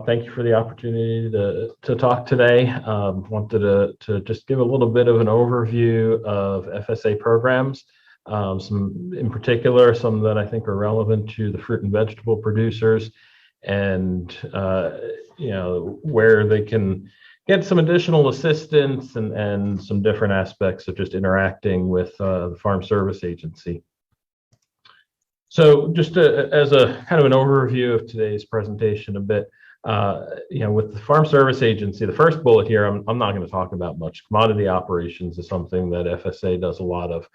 Thank you for the opportunity to talk today. Wanted to just give a little bit of an overview of FSA programs, some in particular, some that I think are relevant to the fruit and vegetable producers, and where they can get some additional assistance and some different aspects of just interacting with the Farm Service Agency. So just as a kind of an overview of today's presentation a bit, with the Farm Service Agency, the first bullet here, I'm not going to talk about much. Commodity operations is something that FSA does a lot of.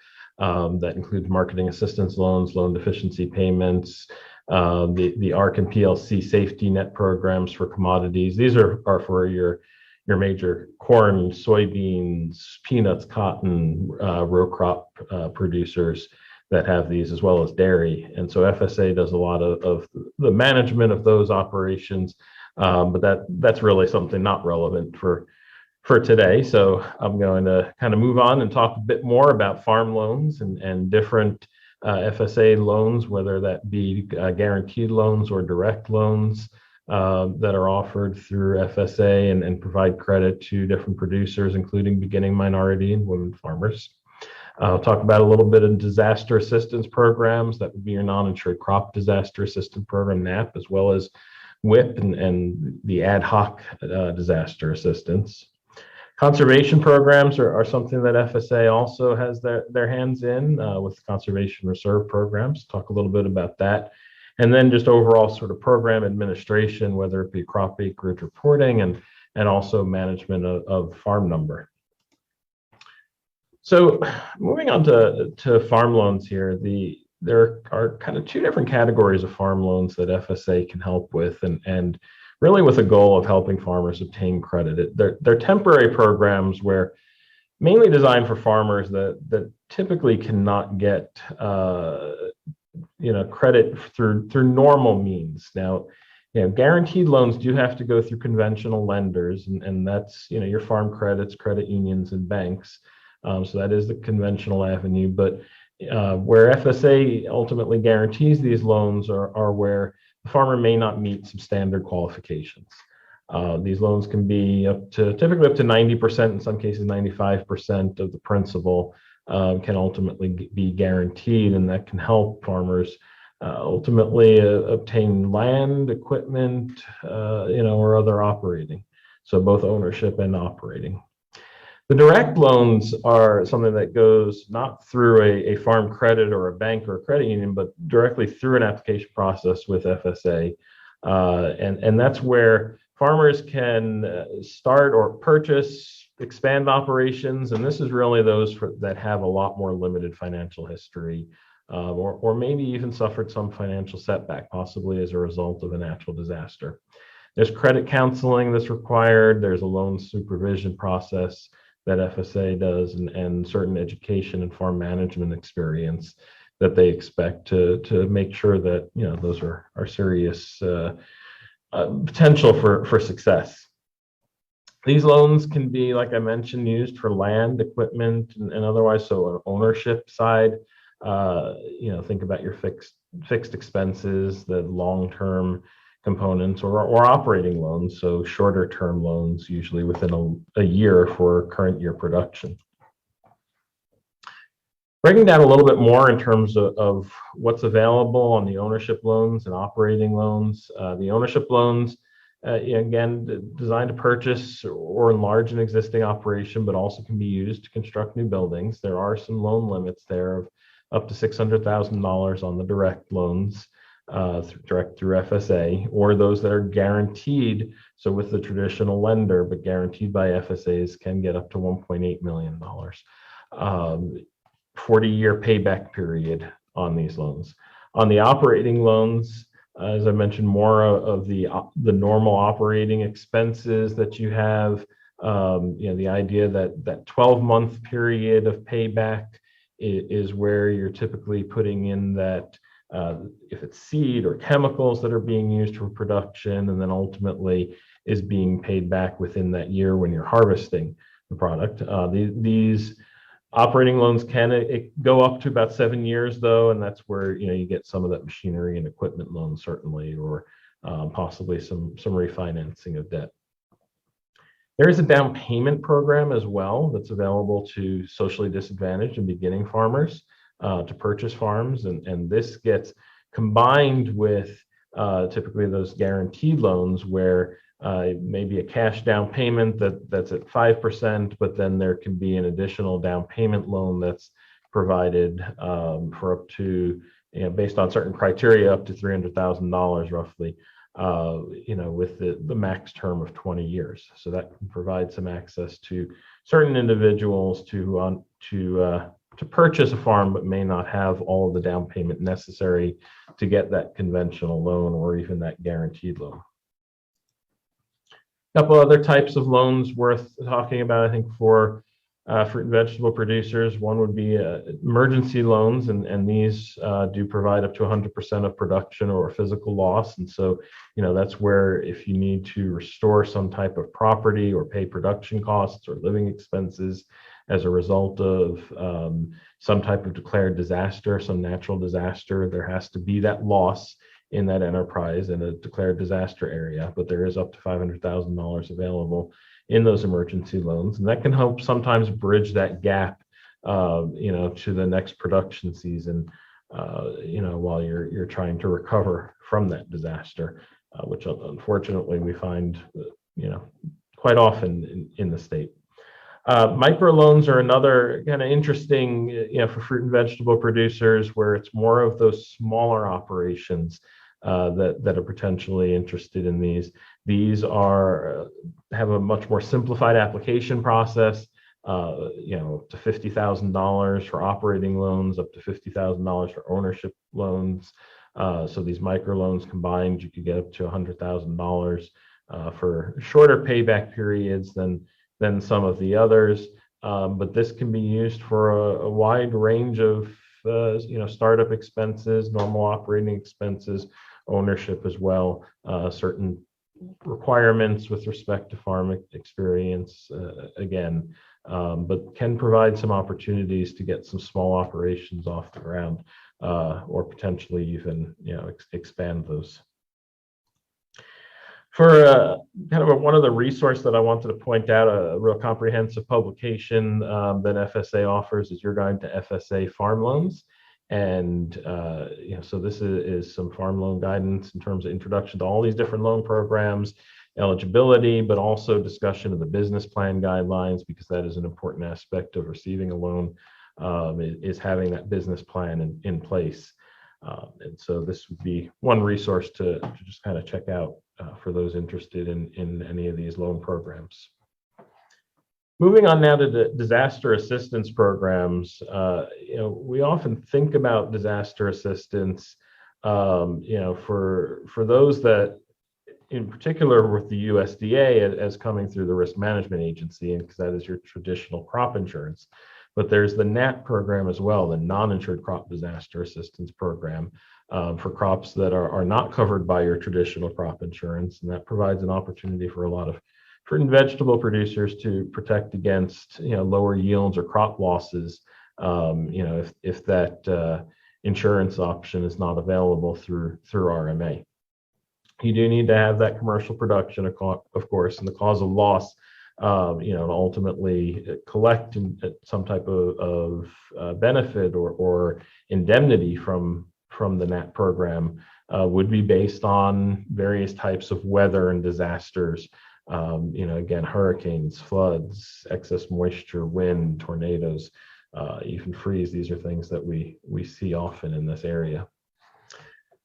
That includes marketing assistance loans, loan deficiency payments, the ARC and PLC safety net programs for commodities. These are for your major corn, soybeans, peanuts, cotton, row crop producers that have these, as well as dairy. And so FSA does a lot of the management of those operations, but that's really something not relevant for today. So I'm going to kind of move on and talk a bit more about farm loans and different FSA loans, whether that be guaranteed loans or direct loans that are offered through FSA and provide credit to different producers, including beginning, minority, and women farmers. I'll talk about a little bit of disaster assistance programs. That would be your non-insured crop disaster assistance program, NAP, as well as WIP and the ad hoc disaster assistance. Conservation programs are something that FSA also has their hands in with conservation reserve programs. Talk a little bit about that. And then just overall sort of program administration, whether it be crop acreage reporting and also management of farm number. So moving on to farm loans here, there are kind of two different categories of farm loans that FSA can help with, and really with a goal of helping farmers obtain credit. They're temporary programs where mainly designed for farmers that typically cannot get credit through normal means. Now, guaranteed loans do have to go through conventional lenders, and that's your farm credits, credit unions, and banks. So that is the conventional avenue, but where FSA ultimately guarantees these loans are where the farmer may not meet some standard qualifications. These loans can be typically up to 90%, in some cases 95% of the principal can ultimately be guaranteed, and that can help farmers ultimately obtain land, equipment, or other operating. So both ownership and operating. The direct loans are something that goes not through a farm credit or a bank or a credit union, but directly through an application process with FSA. And that's where farmers can start or purchase, expand operations. And this is really those that have a lot more limited financial history, or maybe even suffered some financial setback, possibly as a result of a natural disaster. There's credit counseling that's required. There's a loan supervision process that FSA does, and certain education and farm management experience that they expect to make sure that those are serious potential for success. These loans can be, like I mentioned, used for land, equipment, and otherwise. So on ownership side, think about your fixed expenses, the long-term components, or operating loans, so shorter term loans, usually within a year for current year production. Breaking down a little bit more in terms of what's available on the ownership loans and operating loans. The ownership loans, again, designed to purchase or enlarge an existing operation, but also can be used to construct new buildings. There are some loan limits there of up to $600,000 on the direct loans. Direct through FSA, or those that are guaranteed, so with the traditional lender, but guaranteed by FSAs, can get up to $1.8 million. 40-year payback period on these loans. On the operating loans, as I mentioned, more of the normal operating expenses that you have. The idea that 12-month period of payback is where you're typically putting in that. If it's seed or chemicals that are being used for production, and then ultimately is being paid back within that year when you're harvesting the product. These operating loans can go up to about 7 years, though, and that's where you get some of that machinery and equipment loans, certainly, or possibly some refinancing of debt. There is a down payment program as well that's available to socially disadvantaged and beginning farmers to purchase farms, and this gets combined with typically those guaranteed loans where maybe a cash down payment that's at 5%, but then there can be an additional down payment loan that's provided for up to, based on certain criteria, up to $300,000 roughly, with the max term of 20 years. So that can provide some access to certain individuals to purchase a farm, but may not have all of the down payment necessary to get that conventional loan or even that guaranteed loan. A couple other types of loans worth talking about, I think, for fruit and vegetable producers. One would be emergency loans, and these do provide up to 100% of production or physical loss. And so, that's where if you need to restore some type of property or pay production costs or living expenses as a result of some type of declared disaster, some natural disaster, there has to be that loss in that enterprise in a declared disaster area, but there is up to $500,000 available in those emergency loans, and that can help sometimes bridge that gap, to the next production season, while you're trying to recover from that disaster, which unfortunately we find, quite often in the state. Microloans are another kind of interesting, for fruit and vegetable producers, where it's more of those smaller operations that are potentially interested in these. These have a much more simplified application process. Up to $50,000 for operating loans, up to $50,000 for ownership loans. So these microloans combined, you could get up to $100,000 for shorter payback periods than some of the others. But this can be used for a wide range of startup expenses, normal operating expenses, ownership as well, certain requirements with respect to farm experience, again, but can provide some opportunities to get some small operations off the ground, or potentially even expand those. For one of the resources that I wanted to point out, a real comprehensive publication that FSA offers is Your Guide to FSA Farm Loans. And so this is some farm loan guidance in terms of introduction to all these different loan programs, eligibility, but also discussion of the business plan guidelines, because that is an important aspect of receiving a loan, is having that business plan in place. And so this would be one resource to just kind of check out for those interested in any of these loan programs. Moving on now to the disaster assistance programs, we often think about disaster assistance, for those that, in particular with the USDA, as coming through the Risk Management Agency, and because that is your traditional crop insurance. But there's the NAT program as well, the Non-Insured Crop Disaster Assistance Program, for crops that are not covered by your traditional crop insurance, and that provides an opportunity for a lot of fruit and vegetable producers to protect against lower yields or crop losses, if that insurance option is not available through RMA. You do need to have that commercial production, of course, and the cause of loss, to ultimately collect some type of benefit or indemnity from the NAT program would be based on various types of weather and disasters. Again, hurricanes, floods, excess moisture, wind, tornadoes, even freeze. These are things that we see often in this area.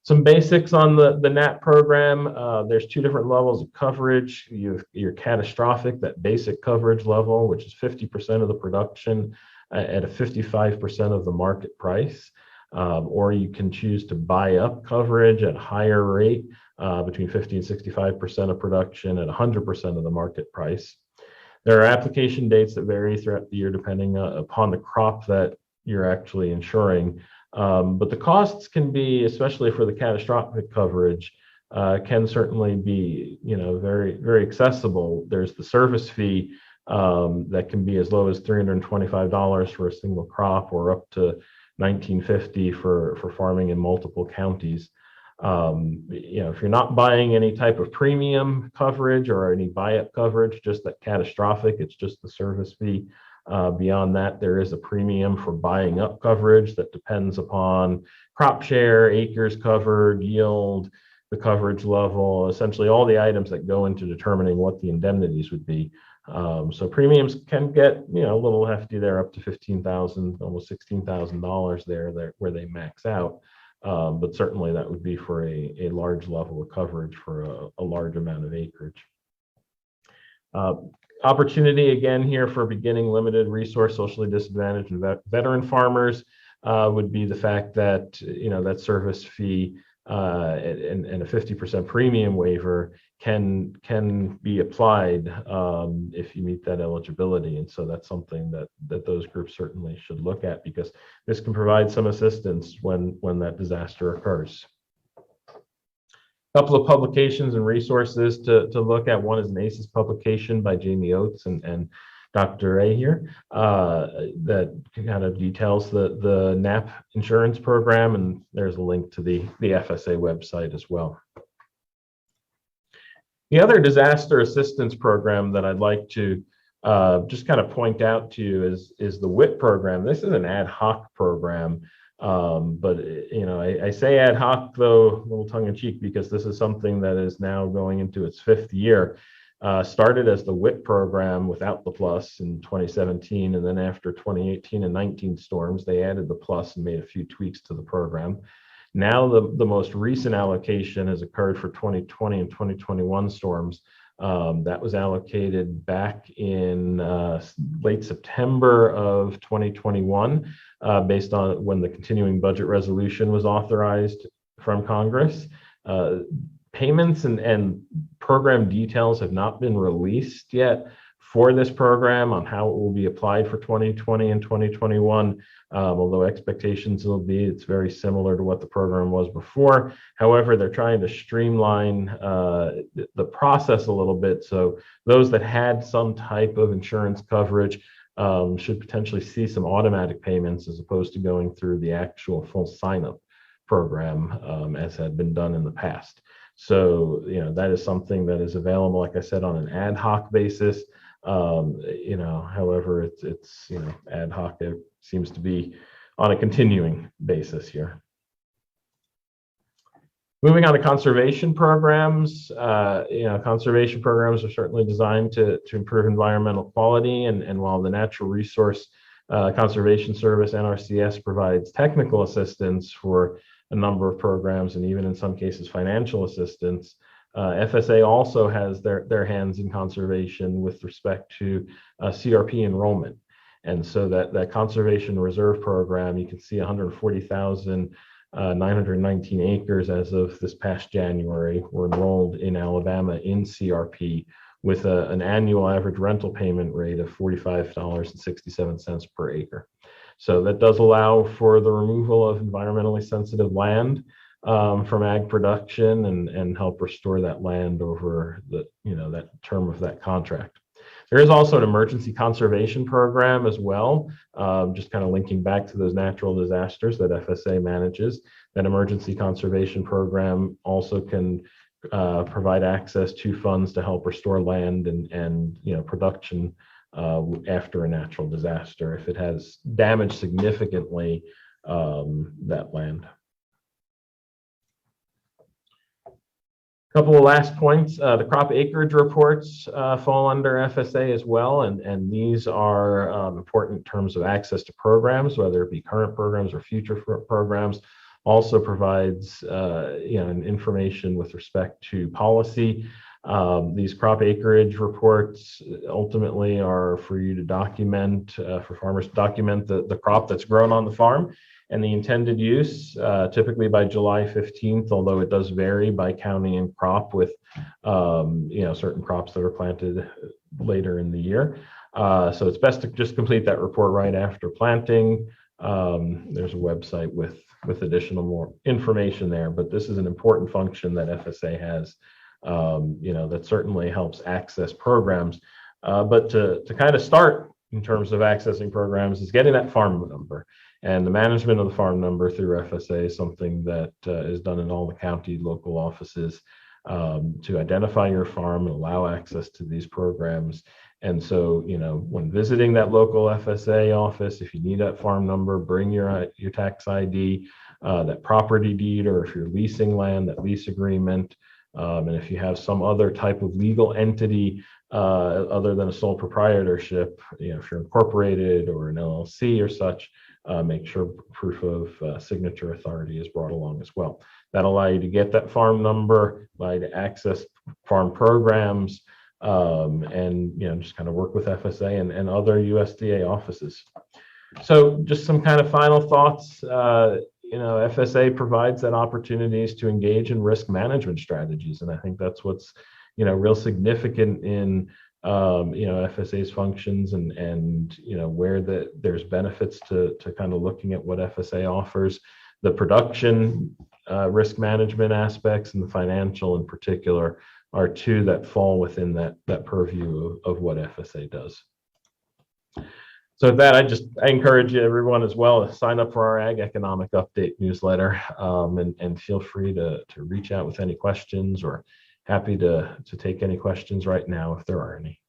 Some basics on the NAT program. There's two different levels of coverage. You have your catastrophic, that basic coverage level, which is 50% of the production at a 55% of the market price. Or you can choose to buy up coverage at a higher rate, between 50 and 65% of production at 100% of the market price. There are application dates that vary throughout the year depending upon the crop that you're actually insuring. But the costs can be, especially for the catastrophic coverage, can certainly be, very, very accessible. There's the service fee that can be as low as $325 for a single crop, or up to $19.50 for farming in multiple counties. If you're not buying any type of premium coverage or any buy-up coverage, just that catastrophic, it's just the service fee. Beyond that, there is a premium for buying up coverage that depends upon crop share, acres covered, yield, the coverage level, essentially all the items that go into determining what the indemnities would be. So premiums can get a little hefty there, up to $15,000, almost $16,000 there, where they max out. But certainly that would be for a large level of coverage for a large amount of acreage. Opportunity again here for beginning, limited resource, socially disadvantaged, and veteran farmers would be the fact that that service fee and a 50% premium waiver can be applied if you meet that eligibility. And so that's something that those groups certainly should look at, because this can provide some assistance when that disaster occurs. A couple of publications and resources to look at. One is an ACES publication by Jamie Oates and Dr. A here that kind of details the NAP insurance program, and there's a link to the FSA website as well. The other disaster assistance program that I'd like to just kind of point out to you is the WIP program. This is an ad hoc program, but I say ad hoc, though a little tongue-in-cheek, because this is something that is now going into its 5th year. Started as the WIP program without the plus in 2017, and then after 2018 and 19 storms, they added the plus and made a few tweaks to the program. Now the most recent allocation has occurred for 2020 and 2021 storms. That was allocated back in late September of 2021, based on when the continuing budget resolution was authorized from Congress. Payments and program details have not been released yet for this program on how it will be applied for 2020 and 2021, although expectations will be it's very similar to what the program was before. However, they're trying to streamline the process a little bit, so those that had some type of insurance coverage should potentially see some automatic payments as opposed to going through the actual full sign-up program as had been done in the past. So, that is something that is available, like I said, on an ad hoc basis. However, it's ad hoc. It seems to be on a continuing basis here. Moving on to conservation programs. Conservation programs are certainly designed to improve environmental quality, and while the Natural Resource Conservation Service, NRCS, provides technical assistance for a number of programs, and even in some cases financial assistance, FSA also has their hands in conservation with respect to CRP enrollment. And so that conservation reserve program, you can see 140,919 acres as of this past January were enrolled in Alabama in CRP, with an annual average rental payment rate of $45.67 per acre. So that does allow for the removal of environmentally sensitive land from ag production and help restore that land over that term of that contract. There is also an emergency conservation program as well, just kind of linking back to those natural disasters that FSA manages. That emergency conservation program also can provide access to funds to help restore land and production after a natural disaster if it has damaged significantly that land. A couple of last points. The crop acreage reports fall under FSA as well, and these are important in terms of access to programs, whether it be current programs or future programs. Also provides information with respect to policy. These crop acreage reports ultimately are for you to document, for farmers to document the crop that's grown on the farm and the intended use, typically by July 15th, although it does vary by county and crop with certain crops that are planted later in the year. So it's best to just complete that report right after planting. There's a website with additional more information there, but this is an important function that FSA has. That certainly helps access programs. But to kind of start in terms of accessing programs is getting that farm number. And the management of the farm number through FSA is something that is done in all the county local offices to identify your farm and allow access to these programs. And so, when visiting that local FSA office, if you need that farm number, bring your tax ID, that property deed, or if you're leasing land, that lease agreement. And if you have some other type of legal entity other than a sole proprietorship, if you're incorporated or an LLC or such, make sure proof of signature authority is brought along as well. That'll allow you to get that farm number, allow you to access farm programs, and just kind of work with FSA and other USDA offices. So just some kind of final thoughts. FSA provides that opportunities to engage in risk management strategies, and I think that's what's real significant in FSA's functions and where there's benefits to kind of looking at what FSA offers. The production risk management aspects and the financial in particular are two that fall within that purview of what FSA does. So with that, I encourage everyone as well to sign up for our Ag Economic Update newsletter, and feel free to reach out with any questions, or happy to take any questions right now if there are any.